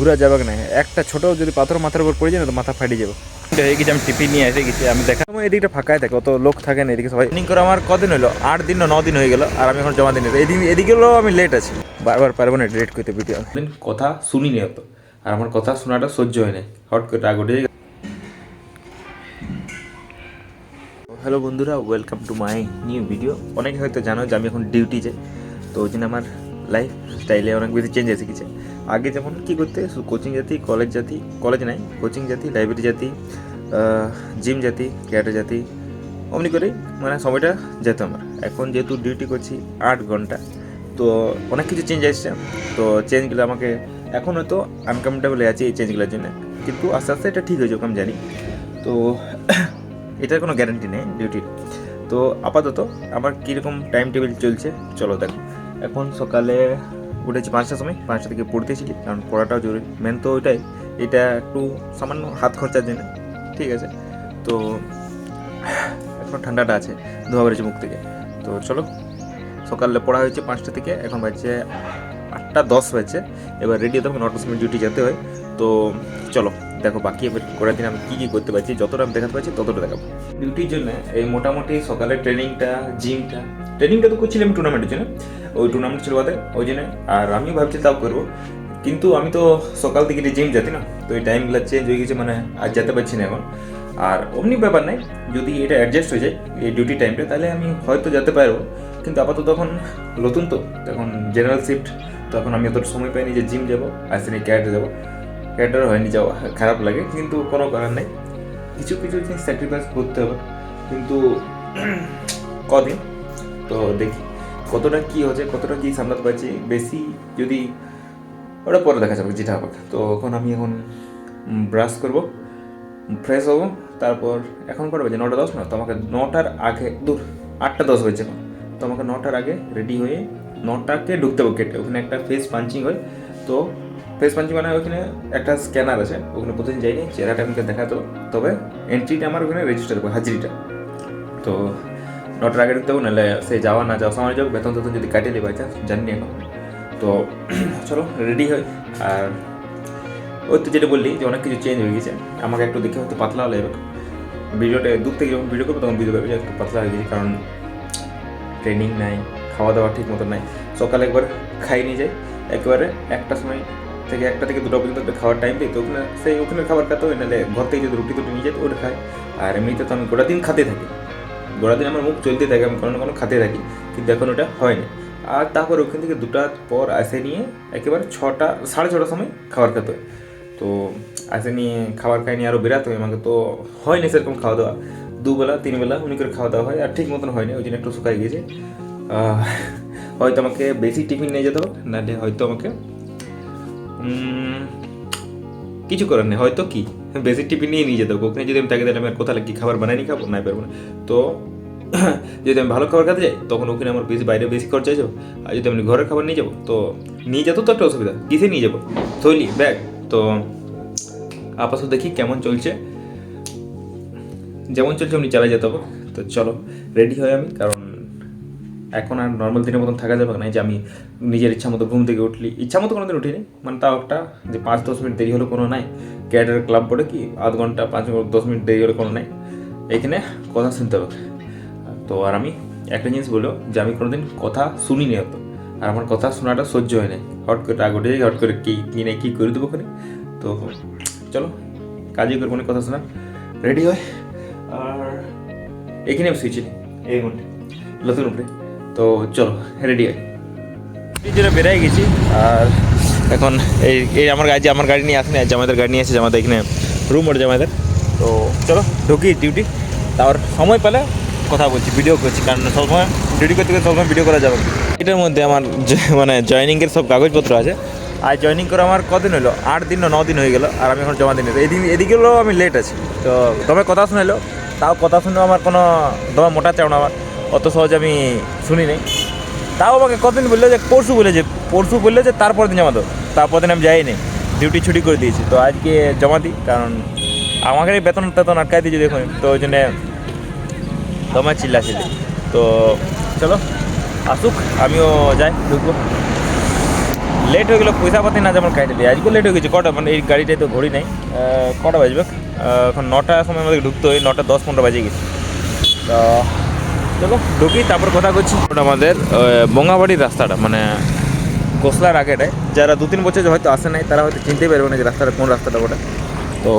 ঘুরা যাবে না, একটা ছোটো যদি পাথর মাথার উপর পড়ে যায় না তো মাথা ফাটিয়ে যাবে। হয়ে গেছি আমি টিফিন নিয়ে এসে গেছি, আমি দেখা এদিকটা ফাঁকাই থাকে, অত লোক থাকে না এদিকে। সবাই ট্রেনিং করে আমার কদিন হলো, 8 দিন না 9 দিন হয়ে গেল, আর আমি এখন জমা দিন এদিকেও আমি লেট আছি, বারবার পারবো না ডিলেট করতে ভিডিও। দিন কথা শুনিনি হতো, আর আমার কথা শোনাটা সহ্য হয় না, হট করে রাগ উঠে। হ্যালো বন্ধুরা, welcome to my new video. অনেকে হয়তো জানো যে আমি এখন ডিউটি যাই, তো ওই জন্য আমার লাইফ স্টাইলে অনেক বেশি চেঞ্জ এসে গেছে। আগে যেমন কী করতে কোচিং জাতি, কলেজ নাই, কোচিং জাতি, লাইব্রেরি জাতি, জিম জাতি, ক্যারেটে জাতি, অমনি করেই মানে সময়টা যেত আমার। এখন যেহেতু ডিউটি করছি 8 ঘন্টা, তো অনেক কিছু চেঞ্জ আসছে। তো চেঞ্জগুলো আমাকে এখন হয়তো আনকমফর্টেবল আছে এই চেঞ্জগুলোর জন্য, কিন্তু আস্তে আস্তে এটা ঠিক হয়ে যাবে আমি জানি। তো এটার কোনো গ্যারান্টি নেই ডিউটির। তো আপাতত আমার কীরকম টাইম টেবিল চলছে চলো দেখো। এখন সকালে উঠেছি 5টার সময়, 5টা থেকে পড়তেছিলি, কারণ পড়াটাও জরুরি, মেন তো ওইটাই। এটা একটু সামান্য হাত খরচার জন্য, ঠিক আছে। তো এখন ঠান্ডাটা আছে, ধোয়া বেড়েছে মুখ থেকে। তো চলো, সকালে পড়া হয়েছে 5টা থেকে, এখন বাজছে 8টা 10 হয়েছে। এবার রেডি হতে হবে, 9টার সময় ডিউটি যেতে হয়। তো চলো দেখো বাকি এবার করার দিন আমি কী কী করতে পারছি, যতটা আমি দেখাতে পারছি ততটা দেখাবো। ডিউটির জন্য এই মোটামুটি সকালে ট্রেনিংটা তো করছিলাম টুর্নামেন্টের জন্য, ওই টুর্নামেন্ট ছিল বাদে ওই জন্য। আর আমিও ভাবছি তাও করবো, কিন্তু আমি তো সকাল থেকে জিম যাতি না, তো এই টাইমগুলো চেঞ্জ হয়ে গেছে, মানে আর যেতে পারছি না এখন। আর অমনি ব্যাপার নাই, যদি এটা অ্যাডজাস্ট হয়ে যায় এই ডিউটি টাইমটা, তাহলে আমি হয়তো যেতে পারবো। কিন্তু আপাতত তখন নতুন তো, তখন জেনারেল শিফট, তখন আমি অতটা সময় পাইনি যে জিম যাবো, আসতে নিয়ে ক্যারেটে যাবো। ক্যারেটার হয়নি যাওয়া, খারাপ লাগে, কিন্তু কোনো করার নেই, কিছু কিছু জিনিস স্যাক্রিফাইস করতে হবে। কিন্তু কদিন তো দেখি কতটা কী হচ্ছে, কতটা কী সামলাতে পারছি। বেশি যদি ওটা পরে দেখা যাবে যেটা হবে। তো এখন ব্রাশ করবো, ফ্রেশ হবো, তারপর এখন কটা বাজে 9টা 10 না, তো আমাকে 9টার আগে 8টা 10 হয়েছে এখন, তো আমাকে 9টার আগে রেডি হয়ে 9টাকে ঢুকতে হবে গেটে। ওখানে একটা ফেস পাঞ্চিং হয়, তো ফেস পাঞ্চিং মানে ওখানে একটা স্ক্যানার আছে, ওখানে প্রতিদিন যাইনি, চেহারাটা আমাকে দেখাতো, তবে এন্ট্রিটা আমার ওখানে রেজিস্টার হবে, হাজিরিটা। তো 9টার আগে ঢুকতে হবে, নাহলে সে যাওয়া না যাওয়া সময় যাবে, বেতন যদি কাটিয়ে দেবে, বাই চান্স জানি না এখন। তো চলো রেডি হয়। আর ওই তো যেটা বললি যে অনেক কিছু চেঞ্জ হয়ে গেছে, আমাকে একটু দেখে হয়তো পাতলা হলে এবার ভিডিওটা দূর থেকে যখন ভিডিও করবো তখন ভিডিও পাবে যে একটু পাতলা হয়ে গেছে, কারণ ট্রেনিং নাই, খাওয়া দাওয়া ঠিক মতো নাই। সকালে একবার খাই নিয়ে যাই, একেবারে 1টা সময় থেকে 1টা থেকে 2টা পর্যন্ত খাওয়ার টাইম দিই, তো ওখানে খাবার খেতে হয়, নাহলে ঘর থেকে যদি রুটি নিয়ে যেত ওটা খাই। আর এমনিতে তো আমি গোটা দিন খাতে থাকি, গোটা দিন আমার মুখ চলতে থাকে, আমি কোনো না কোনো খাতে থাকি, কিন্তু এখন ওটা হয়নি। আর তারপর ওখান থেকে 2টার পর আসে নিয়ে একেবারে 6টা 6:30 সময় খাবার খেতে হয়। তো আসে নিয়ে খাবার খাই নিয়ে আরও বেরাতে হয় আমাকে, তো হয়নি সেরকম খাওয়া দাওয়া, 2বেলা 3বেলা উনি করে খাওয়া দাওয়া হয়, আর ঠিক মতন হয়নি, ওই জন্য একটু শুকাই গিয়েছে। হয়তো আমাকে বেশি টিফিন নিয়ে যেতে হবে, নাহলে হয়তো আমাকে কিছু করার নেই, হয়তো কি বেশি টিফিন নিয়ে যেতে হবে। ওখানে যদি আমি থাকি তাহলে আমি কোথাও কি খাবার বানাই নি খাবো, নাই পারবো না। তো যদি আমি ভালো খাবার খেতে যাই তখন ওখানে আমার বাইরে বেশি খরচা হয়ে যাবো। আর যদি আমি ঘরের খাবার নিয়ে যাবো, তো নিয়ে যেতেও তো একটা অসুবিধা, কিসে নিয়ে যাবো, থইলি ব্যাগ। তো আপাতত দেখি কেমন চলছে, যেমন চলছে এমনি চালাই যেতে হবে। তো চলো রেডি হয় আমি, কারণ এখন আর নর্মাল দিনের মতন থাকা যাবে না যে আমি নিজের ইচ্ছা মতো ঘুম থেকে উঠলি, ইচ্ছা মতো কোনোদিন উঠিনি, মানে তাও একটা যে 5-10 মিনিট দেরি হলে কোনো নাই, ক্যাডার ক্লাব বোর্ডে কি আধ ঘন্টা 5-10 মিনিট দেরি হলে কোনো নাই, এইখানে কথা শুনতে হবে। তো আর আমি একটা জিনিস বললো যে আমি কোনোদিন কথা শুনিনি হতো, আর আমার কথা শোনাটা সহ্য হয় না, হট করে রাগ উঠে যাই, হট করে কী করে দেবো ওখানে। তো চলো কাজই করবো না, কথা শোনা রেডি হয়। আর এখানে আমি শুয়েছিলি এই মধ্যে নতুন উপরে, তো চলো রেডি হয়। যেটা বেড়াই গেছি, আর এখন এই আমার গাড়ি নিয়ে আসেনি, জামাইদের গাড়ি নিয়ে এসে জামাইদের এখানে রুম ওর জামাইদের। তো চলো ঢুকি ডিউটি, তার সময় পেলে কথা বলছি, ভিডিও করছি, কারণ সবসময় ডিউটি করতে গেলে সবসময় ভিডিও করা যাবে। এটার মধ্যে আমার মানে জয়েনিংয়ের সব কাগজপত্র আছে, আর জয়েনিং করে আমার কদিন হলো, 8 দিন না 9 দিন হয়ে গেলো, আর আমি এখন জমা দিই। এদিকেও আমি লেট আছি। তো তবে কথা শোনাইলো, তাও কথা শুনেও আমার কোনো দমে মোটা চাও না, আমার অত সহজে আমি শুনি নেই। তাও আমাকে কতদিন বললো যে পরশু বললো যে তারপর দিন জমা দেবো, তারপর দিন আমি যাইনি, ডিউটি ছুটি করে দিয়েছি। তো আজকে জমা দিই, কারণ আমাকে বেতন আটকাই দিয়েছি দেখুন, তো ওই জন্যে তোমার চিল্লাছিলি। তো চলো আসুক, আমিও যাই, ঢুকবো, লেট হয়ে গেলো, পয়সা পাতি না যেমন কাটে দিই। আজকেও লেট হয়ে গেছে। কটা মানে এই গাড়িটায় তো ঘড়ি নেই, কটা বাজবে এখন? 9টার সময় আমাদের ঢুকতে হয়, 9টা 10-15 বাজে গেছে। তো চলো ঢুকি, তারপর কথা করছি। ওটা আমাদের বঙ্গাবাড়ির রাস্তাটা, মানে কোসলার আগেটায়। যারা 2-3 বছর হয়তো আসে নাই তারা হয়তো চিনতে পারবে না যে রাস্তাটা কোন রাস্তাটা ওটা। তো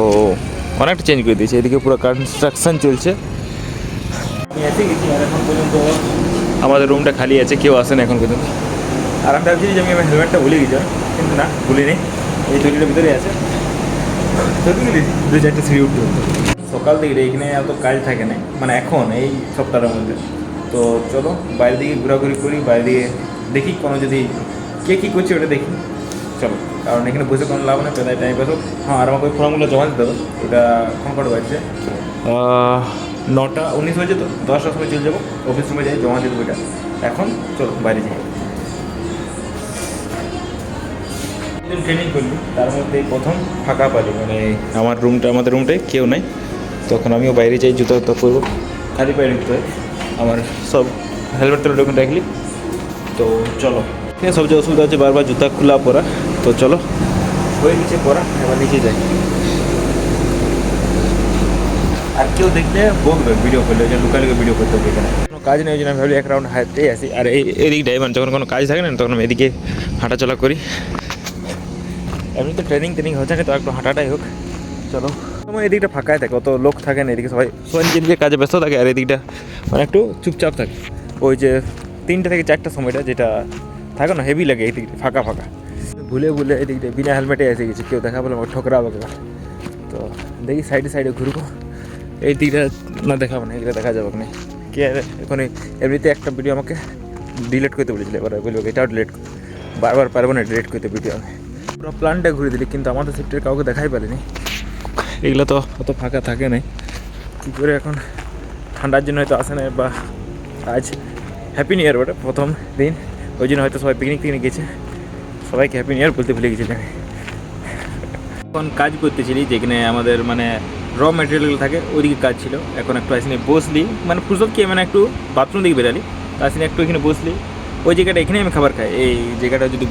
অনেকটা চেঞ্জ করে দিয়েছে, এদিকে পুরো কনস্ট্রাকশন চলছে। আমি এসে গেছি আর এখন পর্যন্ত আমাদের রুমটা খালি আছে, কেউ আসে না এখন পর্যন্ত। আর আমি ভাবছি যে আমি আমার হেলমেটটা ভুলে গেছি, কিন্তু না ভুলিনি, এই তৈরিটার ভিতরে আছে। সত্যি গেলি 2-4টা সিঁড়ি উঠতে হতো। সকাল থেকে এখানে এত কাজ থাকে না, মানে এখন এই সপ্তাহের মধ্যে। তো চলো বাইরের দিকে ঘোরাঘুরি করি, বাইরে দিকে দেখি কোনো যদি কে কী করছে ওটা দেখি। চলো, কারণ এখানে বসে কোনো লাভ নেই, পেদায় টাইম পাসো। হ্যাঁ, আর আমাকে ওই ফর্মগুলো জমা দিতে হবে। ওটা এখন কটা বাজছে? 9টা 19 বাজে। তো 10টার সময় চলে যাবো অফিস রুমে, যাই জমা দিয়ে দেবো ওইটা। এখন চলো বাইরে যাই। ট্রেনিং করলি, তার মধ্যে প্রথম ফাঁকা পালি, মানে আমাদের রুমটায় কেউ নাই। তখন আমিও বাইরে যাই, জুতো পরবো, খালি পায়ে ঢুকতে হয়। আমার সব হেলমেট টেলমেট রাখলি। তো চলো, এখানে সবচেয়ে অসুবিধা হচ্ছে বারবার জুতা খোলা পরা। তো চলো, হয়ে গেছে পরা, এবার নিচে যাই। আর কেউ দেখলে বলবে ভিডিও করলে, যে লুকালে ভিডিও করতে হবে এখানে। কোনো কাজ নেই, ওই জন্য আমি ভাবলি এক রাউন্ড হাঁটতেই আসি। আর এদিকটাই মানে যখন কোনো কাজ থাকে না তখন আমি এদিকে হাঁটাচলা করি। এমনি তো ট্রেনিং হচ্ছে না, তো একটু হাঁটাটাই হোক। চলো, আমার এদিকটা ফাঁকাই থাকে, অত লোক থাকে না এদিকে, সবাই নিজের কাজে ব্যস্ত থাকে। আর এদিকটা মানে একটু চুপচাপ থাকে। ওই যে 3টা থেকে 4টার সময়টা যেটা থাকে না, হেভি লাগে এই দিকটা ফাঁকা। ভুলে এদিকটা বিনা হেলমেটে এসে গেছি, কেউ দেখা বলে আমাকে ঠকরা হবে। তো দেখি সাইডে ঘুরবো। এই দিকটা না দেখাবো না, এগুলো দেখা যাবে না। কে এখন এমনিতে একটা ভিডিও আমাকে ডিলিট করতে বলেছিল, এবার বলবো এটাও ডিলিট কর, বারবার পারবো না ডিলিট করতে ভিডিও। আমি পুরো প্ল্যানটা ঘুরে দিলি, কিন্তু আমাদের সেক্টরে কাউকে দেখাই পারিনি। এগুলো তো অত ফাঁকা থাকে নাই। কী করে এখন ঠান্ডার জন্য হয়তো আসে না, বা আজ হ্যাপি নিউ ইয়ার ওটা প্রথম দিন, ওই জন্য হয়তো সবাই পিকনিক গেছে। সবাইকে হ্যাপি নিউ ইয়ার বলতে ভুলে গেছিলাম। এখন কাজ করতেছিলি যেখানে আমাদের মানে র মেটেরিয়ালগুলো থাকে, ওইদিকে কাজ ছিল। এখন একটু আসিনি বসলি, মানে ফুরসত কি মানে একটু বাথরুম দিকে বেরালি, তো আসিনি একটু এখানে বসলি। ওই জায়গাটা এখানে আমি খাবার খাই, এই জায়গাটা যদি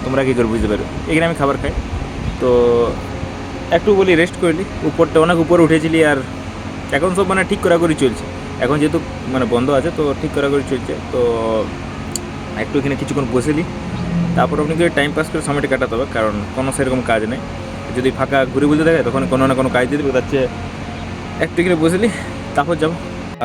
তোমরা কী করে বুঝতে পারো, এখানে আমি খাবার খাই। তো একটু বলি রেস্ট করলি, উপরটা অনেক উপরে উঠেছিলি। আর এখন সব মানে ঠিক করা চলছে, এখন যেহেতু মানে বন্ধ আছে তো ঠিক করা চলছে। তো একটু এখানে কিছুক্ষণ বসেলি, তারপর আপনাকে টাইম পাস করে সময়টা কাটাতে হবে, কারণ কোনো সেরকম কাজ নেই। যদি ফাঁকা ঘুরে বুঝতে থাকে তখন কোনো না কোনো কাজ দিয়ে দেবে, যাচ্ছে একটু এখানে বসেলি, তারপর যাবো।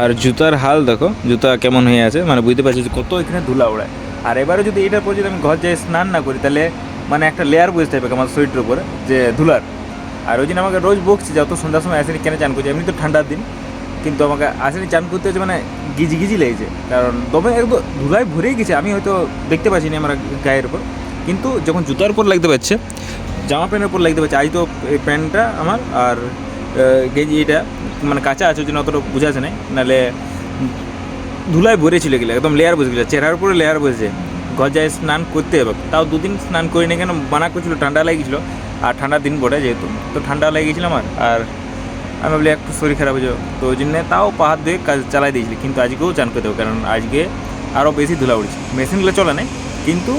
আর জুতার হাল দেখো, জুতা কেমন হয়ে আছে, মানে বুঝতে পারছি যে কত এখানে ধুলা ওড়ায়। আর এবারে যদি এটার পর যদি আমি ঘর যাই স্নান না করি, তাহলে মানে একটা লেয়ার বুঝতে হবে আমার শরীরের উপরে যে ধুলার। আর ওই জন্য আমাকে রোজ বকছি যে অত সন্ধ্যার সময় আসেনি কেন চান করছি, এমনি তো ঠান্ডার দিন, কিন্তু আমাকে আসেনি চান করতে হচ্ছে, মানে গিজি লেগেছে। কারণ দমে একদম ধুলায় ভরেই গেছে, আমি হয়তো দেখতে পাচ্ছি না আমার গায়ের উপর, কিন্তু যখন জুতার উপর লাগতে পারছে, জামা প্যান্টের উপর লাগতে পারছে। আজ তো এই প্যান্টটা আমার আর গেঞ্জি এটা মানে কাঁচা আছে, ওই জন্য অতটা বোঝা আছে না, নাহলে ধুলায় ভরে ছিল গেলে একদম লেয়ার বসে গেছে, চেহারার উপরে লেয়ার বসেছে। ঘর যায় স্নান করতে হবে, তাও 2 দিন স্নান করিনি, কেন মানা করছিল, ঠান্ডা লেগেছিলো। আর ঠান্ডার দিন বটে যেহেতু, তো ঠান্ডা লেগে গেছিলো আমার। আর আমি বলি একটু শরীর খারাপ হয়ে যাবে, তো ওই জন্যে তাও পাহাড় দিয়ে কাজ চালাই দিয়েছিলি। কিন্তু আজকেও চান করতে হবে, কারণ আজকে আরও বেশি ধুলা উঠছে। মেশিনগুলো চলে নেই, কিন্তু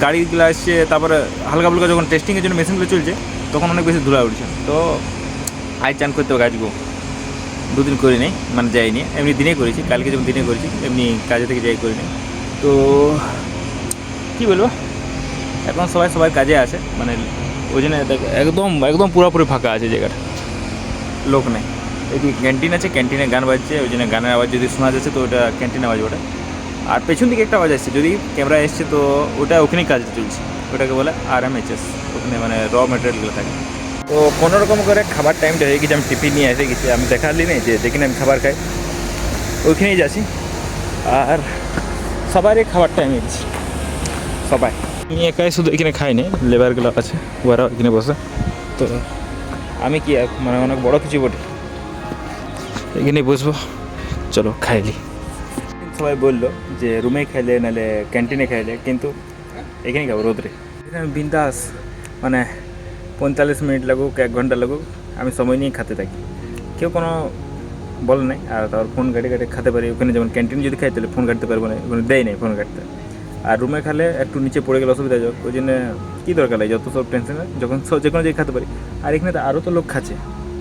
গাড়িগুলো আসছে, তারপরে হালকা ফুলকা যখন টেস্টিংয়ের জন্য মেশিনগুলো চলছে, তখন অনেক বেশি ধুলা উঠছে। তো আজ চান করতে হবে আজকেও। 2 দিন করি নেই, মানে যাইনি, এমনি দিনে করেছি, কালকে যেমন দিনে করেছি, এমনি কাজে থেকে যাই করি নেই। তো কী বলবো, এখন সবাই কাজে আসে, মানে ওই জন্য একদম পুরোপুরি ফাঁকা আছে জায়গাটা, লোক নেই। এদিকে ক্যান্টিন আছে, ক্যান্টিনে গান বাজছে, ওই জন্য গানের আওয়াজ যদি শোনা যাচ্ছে তো ওটা ক্যান্টিন আওয়াজ ওটা। আর পেছন দিকে একটা আওয়াজ আসছে, যদি ক্যামেরা এসছে তো ওটা ওখানেই কাজ চলছে, ওটাকে বলে RMHS, ওখানে মানে র মেটেরিয়ালগুলো থাকে। তো কোনোরকম করে খাবার টাইমটা হয়ে গেছে, আমি টিফিন নিয়ে এসে গেছি। আমি দেখালি নেই যে যেখানে আমি খাবার খাই ওইখানেই যাচ্ছি। আর সবারই খাবার টাইম হয়ে গেছে, সবাই, আমি একাই শুধু এখানে খাইনি, লেবারগুলো আছে ওরা এখানে বসে। তো আমি কি মানে অনেক বড় কিছু বটে, এখানে বসবো, চলো খাইলি। সবাই বললো যে রুমে খাইলে নাহলে ক্যান্টিনে খাইলে, কিন্তু এখানে খাবো রোদরে। এখানে বিন্দাস, মানে 45 মিনিট লাগুক 1 ঘন্টা লাগুক, আমি সময় নিয়ে খেতে থাকি, কেউ কোনো বলে নাই। আর তারপর ফোন ঘাটে খেতে পারি, ওখানে যেমন ক্যান্টিন যদি খাই তাহলে ফোন ঘাটতে পারবো না, ওখানে দেয় নাই ফোন ঘাটতে। আর রুমে খেলে একটু নিচে পড়ে গেলে অসুবিধা যাবে, ওই জন্য কী দরকার লাগে যত সব টেনশন যখন যে কোনো জায়গায় খেতে পারি। আর এখানে তো আরও তো লোক খাচ্ছে,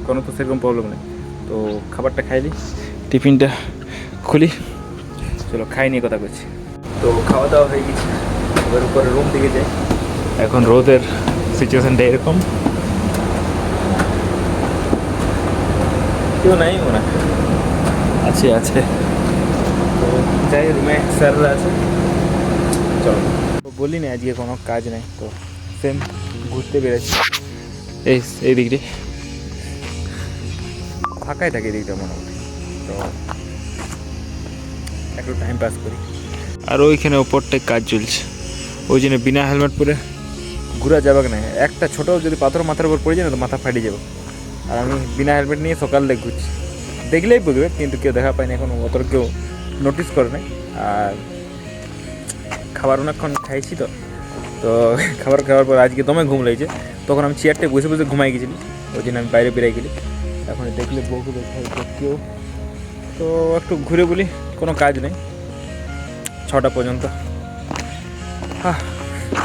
কোনো তো সেরকম প্রবলেম নেই। তো খাবারটা খাইলি, টিফিনটা খুলি, চলো খাই নিয়ে কথা করছি। তো খাওয়া দাওয়া হয়ে গেছে, এবার উপরে রুম দিকে যাই। এখন রোদের সিচুয়েশানটা এরকম, কেউ নাই মনে আছে আছে। তো যাই, রুমে স্যাররা আছে, চলো। বলি না আজকে কোনো কাজ নেই, তো সেম ঘুরতে বেরোচ্ছি। এই দিকটি ফাঁকাই থাকে, এই দিকটা মোটামুটি। তো একটু টাইম পাস করি। আর ওইখানে ওপরটায় কাজ চলছে, ওই জন্য বিনা হেলমেট পরে ঘোরা যাবে না। একটা ছোটো যদি পাথর মাথার উপর পড়ে যায় না তো মাথা ফাটে যাবে। আর আমি বিনা হেলমেট নিয়ে সকাল দিকে ঘুরছি, দেখলেই বুঝবে, কিন্তু কেউ দেখা পায়নি এখন, অত কেউ নোটিস করে নাই। আর খাবার অনেকক্ষণ খাইছি, তো তো খাবার খাওয়ার পর আজকে দমে ঘুম লেগেছে। তখন আমি চেয়ারটায় বসে বসে ঘুমাই গেছিলি, ওই জন্য আমি বাইরে বেরিয়ে গেলি। এখন দেখলে বউকে দেখা কেউ, তো একটু ঘুরে বলি, কোনো কাজ নেই 6টা পর্যন্ত।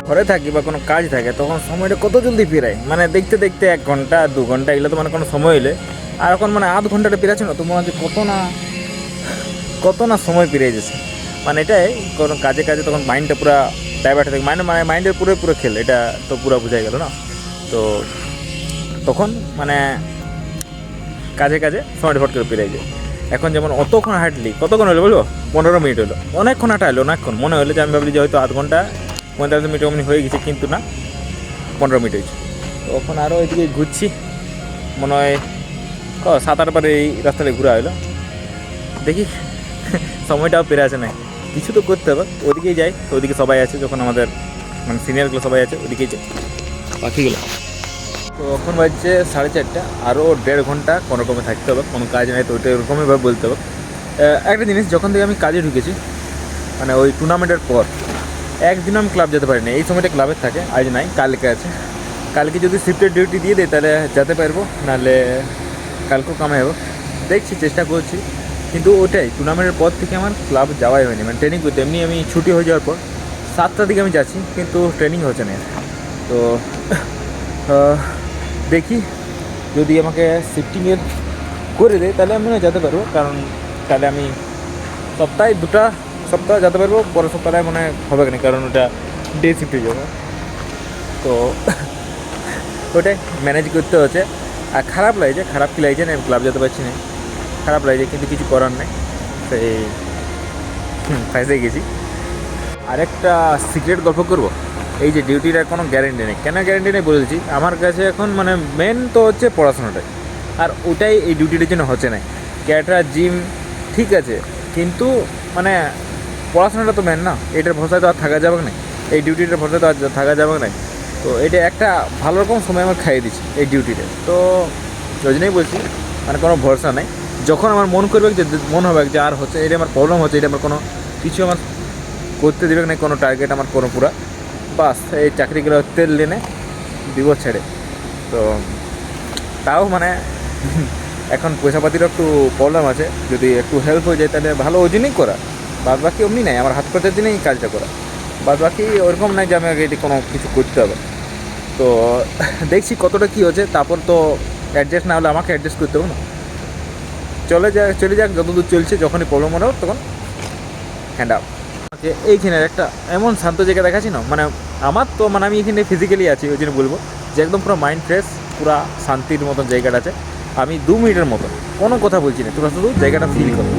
ঘরে থাকি বা কোনো কাজ থাকে তখন সময়টা কত জলদি ফিরায়, মানে দেখতে দেখতে 1 ঘন্টা 2 ঘন্টা এগুলো তো মানে কোনো সময় এলে। আর এখন মানে আধ ঘন্টাটা পেরাচ্ছে না তো মনে হচ্ছে কত না সময় পেরিয়ে যাচ্ছে। মানে এটাই কোনো কাজে তখন মাইন্ডটা পুরো ডাইভার্ট থাকে, মাইন্ডের পুরো খেল, এটা তো পুরো বোঝাই গেল না। তো তখন মানে কাজে সময়টা ফট করে পেরিয়ে যায়। এখন যেমন অতক্ষণ হাঁটলি, কতক্ষণ হলো বলবো, 15 মিনিট হলো, অনেকক্ষণ হাঁটা হলো, অনেকক্ষণ মনে হলো যে আমি ভাবলি যে হয়তো আধ ঘন্টা 45 মিনিট অমনি হয়ে গেছে, কিন্তু না, 15 মিনিট হয়েছে। তো এখন আরও এদিকে ঘুরছি, মনে হয় 7-8 বার এই রাস্তাটা ঘুরা হলো। দেখি সময়টাও পেরে আছে না, কিছু তো করতে হবে। ওদিকেই যাই, ওদিকে সবাই আছে, যখন আমাদের মানে সিনিয়রগুলো সবাই আছে, ওদিকেই যাই পাখিগুলো। তো এখন বাজছে 4:30, আরও 1.5 ঘন্টা কোনো রকমে থাকতে হবে, কোনো কাজ নেই তো ওইটা ওরকমইভাবে বলতে হবে। একটা জিনিস, যখন থেকে আমি কাজে ঢুকেছি, মানে ওই টুর্নামেন্টের পর একদিন আমি ক্লাব যেতে পারি না। এই সময়টা ক্লাবের থাকে, আজ নাই, কালকে আছে। কালকে যদি শিফটের ডিউটি দিয়ে দেয় তাহলে যেতে পারবো, নাহলে কালকেও কামাই হবে, দেখছি, চেষ্টা করছি। কিন্তু ওটাই টুর্নামেন্টের পর থেকে আমার ক্লাব যাওয়াই হয়নি, মানে ট্রেনিং করতে। এমনি আমি ছুটি হয়ে যাওয়ার পর 7টার দিকে আমি যাচ্ছি, কিন্তু ট্রেনিং হচ্ছে না। তো দেখি যদি আমাকে শিফটিংয়ের করে দেয় তাহলে আমি যেতে পারবো, কারণ তাহলে আমি সপ্তাহে 2টা সপ্তাহ যেতে পারবো, পরের সপ্তাহে মনে হবে না, কারণ ওটা ডে শিফটে যাবো। তো ওটাই ম্যানেজ করতে হচ্ছে। আর খারাপ কি লাগছে না, ক্লাব যেতে পারছি না, খারাপ লাগছে, কিন্তু কিছু করার নেই, সেই ফাঁসে গেছি। আরেকটা সিক্রেট গল্প করবো, এই যে ডিউটিটার কোনো গ্যারেন্টি নেই। কেন গ্যারেন্টি নেই বলেছি, আমার কাছে এখন মানে মেন তো হচ্ছে পড়াশোনাটাই, আর ওটাই এই ডিউটিটার জন্য হচ্ছে না। ক্যাটারা জিম ঠিক আছে, কিন্তু মানে পড়াশোনাটা তো মেন না, এটার ভরসায় তো আর থাকা যাবে না, এই ডিউটিটার ভরসায় তো আর থাকা যাবে না। তো এটা একটা ভালো রকম সময় আমার খাইয়ে দিচ্ছে এই ডিউটিতে। তো ওই জন্যই বলছি, মানে কোনো ভরসা নেই। যখন আমার মন করবে যে মন হবে যে আর হচ্ছে, এটা আমার প্রবলেম হচ্ছে, এটা আমার কোনো কিছু আমার করতে দেবে না, কোনো টার্গেট আমার কোনো পুরা, বাস এই চাকরিগুলো তেল লেনে দিব ছেড়ে। তো তাও মানে এখন পয়সাপাতিরও একটু প্রবলেম আছে, যদি একটু হেল্প হয়ে যায় তাহলে ভালো, ওই জন্যই করা। বাদ বাকি অমনি নাই, আমার হাত খরচার জন্যই এই কাজটা করা, বাদ বাকি ওরকম নাই যে আমাকে এটি কোনো কিছু করতে হবে। তো দেখছি কতটা কী হচ্ছে, তারপর তো অ্যাডজাস্ট না হলে আমাকে অ্যাডজাস্ট করতে হবে না, চলে যাক যতদূর চলছে, যখনই প্রবলেম মনে হোক তখন হ্যান্ড আপ। এইখানের একটা এমন শান্ত জায়গা দেখাচ্ছি না, মানে আমার তো মানে আমি এখানে ফিজিক্যালি আছি, ওই জন্য বলবো যে একদম পুরো মাইন্ড ফ্রেশ, পুরো শান্তির মতন জায়গাটা আছে। আমি 2 মিনিটের মতো কোনো কথা বলছি না, তোরা শুধু জায়গাটা ফিল করো।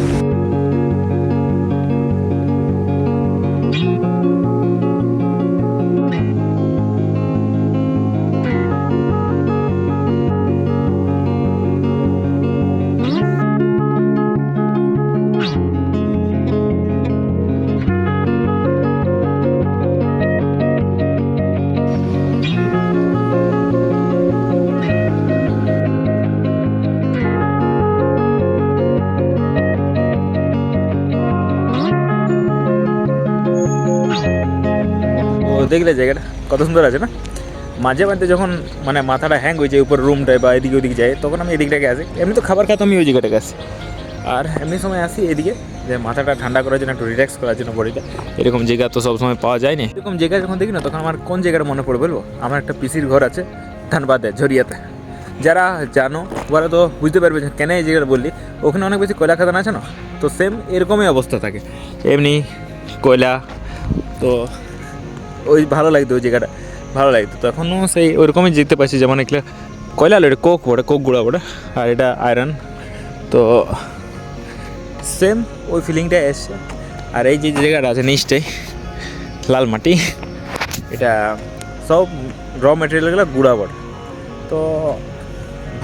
দেখলে জায়গাটা কত সুন্দর আছে না। মাঝে মাঝে যখন মানে মাথাটা হ্যাং হয়ে যায় উপর রুমটায় বা এদিকে ওদিকে যায়, তখন আমি এদিকটাকে আসি। এমনি তো খাবার খাতে আমি ওই জায়গাটাকে আসি, আর এমনি সময় আসি এদিকে যে মাথাটা ঠান্ডা করার জন্য, একটু রিল্যাক্স করার জন্য বডিটা। এরকম জায়গা তো সবসময় পাওয়া যায় না। এরকম জায়গা যখন দেখি না তখন আমার কোন জায়গাটা মনে পড়ে বলবো, আমার একটা পিসির ঘর আছে ধানবাদে ঝরিয়াতে। যারা জানো ওরা তো বুঝতে পারবে যে কেন এই জায়গাটা বললি, ওখানে অনেক বেশি কয়লা খাদান আছে না, তো সেম এরকমই অবস্থা থাকে, এমনি কয়লা। তো ওই ভালো লাগতো ওই জায়গাটা, ভালো লাগতো। তো এখনও সেই ওইরকমই দেখতে পাচ্ছি, যেমন এগুলো কয়লা হলো, এটা কোক বটে, কোক গুঁড়া বটে, আর এটা আয়রন। তো সেম ওই ফিলিংটা এসছে। আর এই যে জায়গাটা আছে নিচটাই লাল মাটি, এটা সব র মেটেরিয়ালগুলো গুঁড়া বটে। তো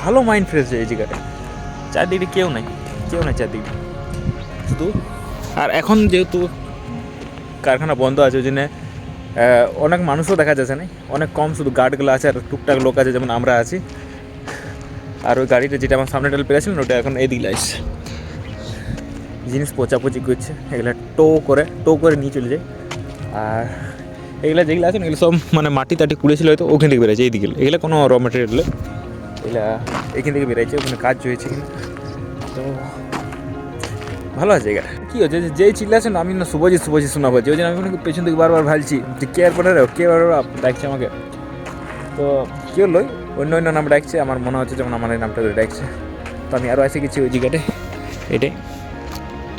ভালো মাইন্ড ফ্রেশ এই জায়গাটা। চারদিকে কেউ নাই চারদিকে শুধু। আর এখন যেহেতু কারখানা বন্ধ আছে, ওই জন্যে অনেক মানুষও দেখা যাচ্ছে না, অনেক কম, শুধু গার্ডগুলো আছে আর টুকটাক লোক আছে, যেমন আমরা আছি। আর ওই গাড়িটা যেটা আমার সামনে ডাল পেরেছিলেন ওটা এখন এইদিকে আসছে, জিনিস পচাপচি করছে, এগুলো টো করে নিয়ে চলে যায়। আর এগুলো যেগুলো আছে না, এগুলো সব মানে মাটি টাটি কুড়েছিল হয়তো, ওখান থেকে বেরোচ্ছে এইদিকে। এগুলো কোনো র মেটেরিয়াল, এগুলো এখান থেকে বেরোচ্ছে, ওখানে কাজ হয়েছে কিনা। তো ভালো আছে জায়গাটা। কী হচ্ছে যেই চিল্লাছে না, আমি না শুভজিৎ শোনা পাচ্ছি, ওই জন্য আমি পেছন থেকে বারবার ভালছি যে কে আর পরে কে বারবার ডাকছে আমাকে। তো কেউ লই অন্য নাম ডাকছে, আমার মনে হচ্ছে যেমন আমার এই নামটা ধরে ডাকছে। তো আমি আরও এসে গেছি ওই জায়গাটায়, এটাই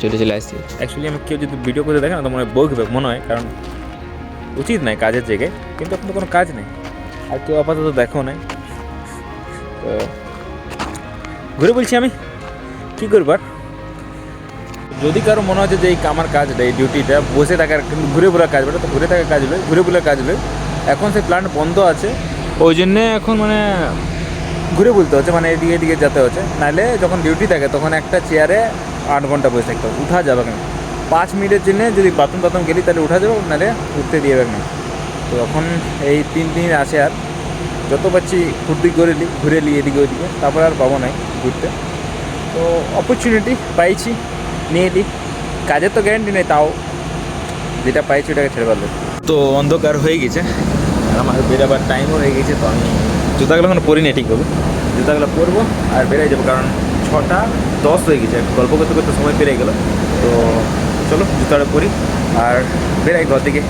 চলে আসছি। অ্যাকচুয়ালি আমি কেউ যদি ভিডিও করে দেখে না তো মনে হয় বকবে, মনে হয়, কারণ উচিত নয় কাজের জায়গায়, কিন্তু এখন তো কোনো কাজ নেই আর কেউ আপাতত দেখো নাই। তো ঘুরে বলছি আমি কী করবার, যদি কারো মনে হচ্ছে যে এই আমার কাজটা, এই ডিউটিটা বসে থাকার, কিন্তু ঘুরে ঘোরার কাজ বলে, তো ঘুরে থাকার কাজ লয়, ঘুরে ঘুরে কাজ লয়। এখন সেই প্ল্যান্ট বন্ধ আছে, ওই জন্যে এখন মানে ঘুরে বলতে হচ্ছে, মানে এদিকে যেতে হচ্ছে। নাহলে যখন ডিউটি থাকে তখন একটা চেয়ারে 8 ঘন্টা বসে থাকতে হবে, উঠা যাবে না। 5 মিনিটের জন্য যদি বাথরুম গেলি তাহলে উঠা যাবে, নাহলে উঠতে দিয়ে যাবে না। তো এখন এই 3 দিন আছে, আর যত পাচ্ছি ফুর্তি করে নিই, ঘুরে নিই এদিকে ওইদিকে, তারপর আর পাবো নাই ঘুরতে। তো অপরচুনিটি পাইছি, নিয়ে নিই। কাজের তো গ্যারান্টি নেই, তাও যেটা পাইছি ওটাকে ছেড়ে পারলো। তো অন্ধকার হয়ে গেছে, আমার বেরোবার টাইমও হয়ে গেছে। তো আমি জুতাগুলো এখন পরি না, ঠিক হবে, জুতাগুলো পরবো আর বেরিয়ে যাবো, কারণ 6:10 হয়ে গেছে। গল্প করতে করতে সময় পেরিয়ে গেলো। তো চলো জুতাটা পরি আর বেরাই ঘর থেকে।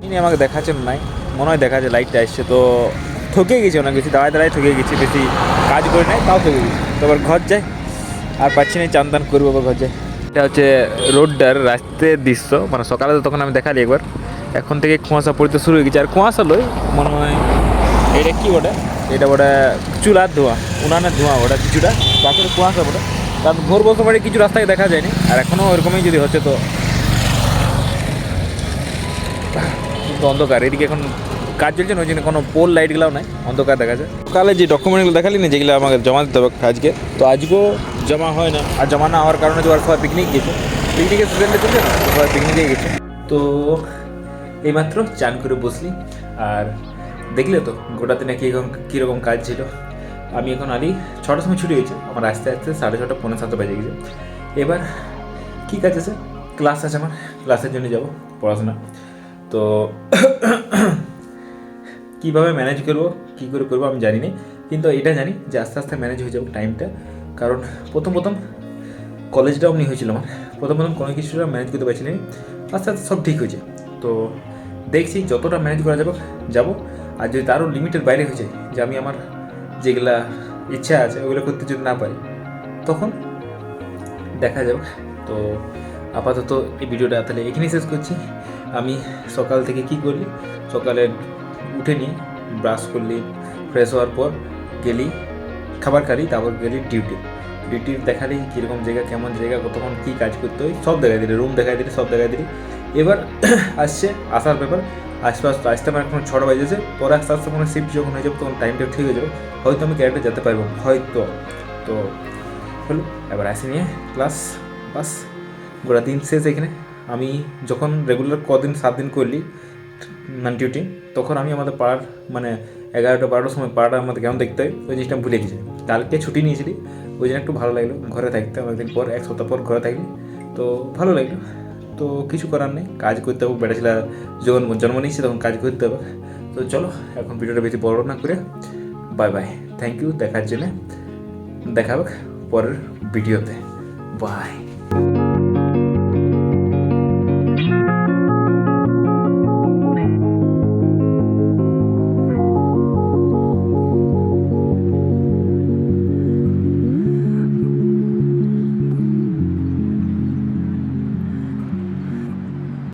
ইনি আমাকে দেখাচ্ছেন নাই, মনে হয় দেখা যায় লাইটটা আসছে। তো ঠকে গেছি অনেক বেশি, দাঁড়ায় ঠকে গেছি, বেশি কাজ করে নাই তাও ঠকে গেছি। তো আবার ঘর যাই, আর পাচ্ছি না, চান টান করবো আবার ঘর যাই। এটা হচ্ছে রোডটার রাস্তার দৃশ্য, মানে সকালে তো তখন আমি দেখালি একবার। এখন থেকে কুয়াশা পড়তে শুরু হয়ে গেছে, আর কুয়াশা লই মনে হয় এটা কী ওটা, এটা ওটা চুলার ধোঁয়া, উনানের ধোঁয়া ওটা কিছুটা, বাকিটা কুয়াশা ওটা। কারণ ভোর বসে বাড়ি কিছু রাস্তায় দেখা যায়নি, আর এখনও ওরকমই যদি হচ্ছে তো অন্ধকার। এদিকে এখন কাজ চলছে না, ওই জন্য কোনো পোল লাইটগুলোও নাই, অন্ধকার দেখা যায়। সকালে যে ডকুমেন্টগুলো দেখালি না, যেগুলো আমাকে জমা দিতে হবে আজকে, তো আজকেও জমা হয় না। আর জমা না হওয়ার কারণে তো আর সবাই পিকনিক গেছে, পিকনিকের সিজনটা চলছে না, সবাই পিকনিকে গেছে। তো এইমাত্র চান করে বসলি, আর দেখলে তো গোটাতে নাকি এখন কীরকম কাজ ছিল। আমি এখন আলি 6টার সময় ছুটি হয়েছে, আমার আস্তে 6:30 পৌনে 7 বেজে গেছে। এবার কী কাজ আছে, ক্লাস আছে আমার, ক্লাসের জন্য যাব, পড়াশোনা। তো কীভাবে ম্যানেজ করবো, কী করে করবো আমি জানি না, কিন্তু এটা জানি যে আস্তে আস্তে ম্যানেজ হয়ে যাবো টাইমটা। কারণ প্রথম কলেজটাও অমনি হয়েছিল আমার, প্রথম কোনো কিছুটা ম্যানেজ করতে পারছি না, আস্তে আস্তে সব ঠিক হয়েছে। তো দেখছি যতটা ম্যানেজ করা যাবো। আর যদি তারও লিমিটের বাইরে হয়ে যায়, যে আমি আমার যেগুলা ইচ্ছা আছে ওগুলো করতে যদি না পারি, তখন দেখা যাবে। তো আপাতত এই ভিডিওটা তাহলে এখানেই শেষ করছি। আমি সকাল থেকে কি করলি, সকালে উঠে নিই, ব্রাশ করলি, ফ্রেশ হওয়ার পর গেলি খাবার খালি, তারপর গেলি ডিউটি দেখালি কীরকম জায়গা, কেমন জায়গা, কতক্ষণ কী কাজ করতে হয় সব দেখাই দিলি, রুম দেখাই দিলি, সব দেখাই দিলি। এবার আসার ব্যাপার, আসতে আমার এখন 6টা বাজেছে, পরে আস্তে আস্তে কোনো শিফট যখন হয়ে যাবে তখন টাইমটা ঠিক হয়ে যাবে, হয়তো আমি ক্যারেক্টার যেতে পারবো হয়তো। তো হলো, এবার আসি নিয়ে ক্লাস, বাস গোটা দিন শেষ এখানে। আমি যখন রেগুলার 7 দিন করলি মানে ডিউটি, তখন আমি আমাদের পাড়ার মানে 11টা-12টার সময় পাড়াটা আমাদের কেমন দেখতে হয় ওই জিনিসটা ভুলে গেছি। কালকে ছুটি নিয়েছিলি, ওই জন্য একটু ভালো লাগলো ঘরে থাকতে, অনেকদিন পর 1 সপ্তাহ পর ঘরে থাকলি, তো ভালো লাগলো। তো কিছু করার নেই, কাজ করতে হবে, বেটা ছেলে জন্ম নিয়েছি তখন কাজ করতে হবে। তো চলো এখন ভিডিওটা বেশি বড় না করে বাই বাই, থ্যাংক ইউ দেখার জন্য, দেখা হবে পরের ভিডিওতে, বাই।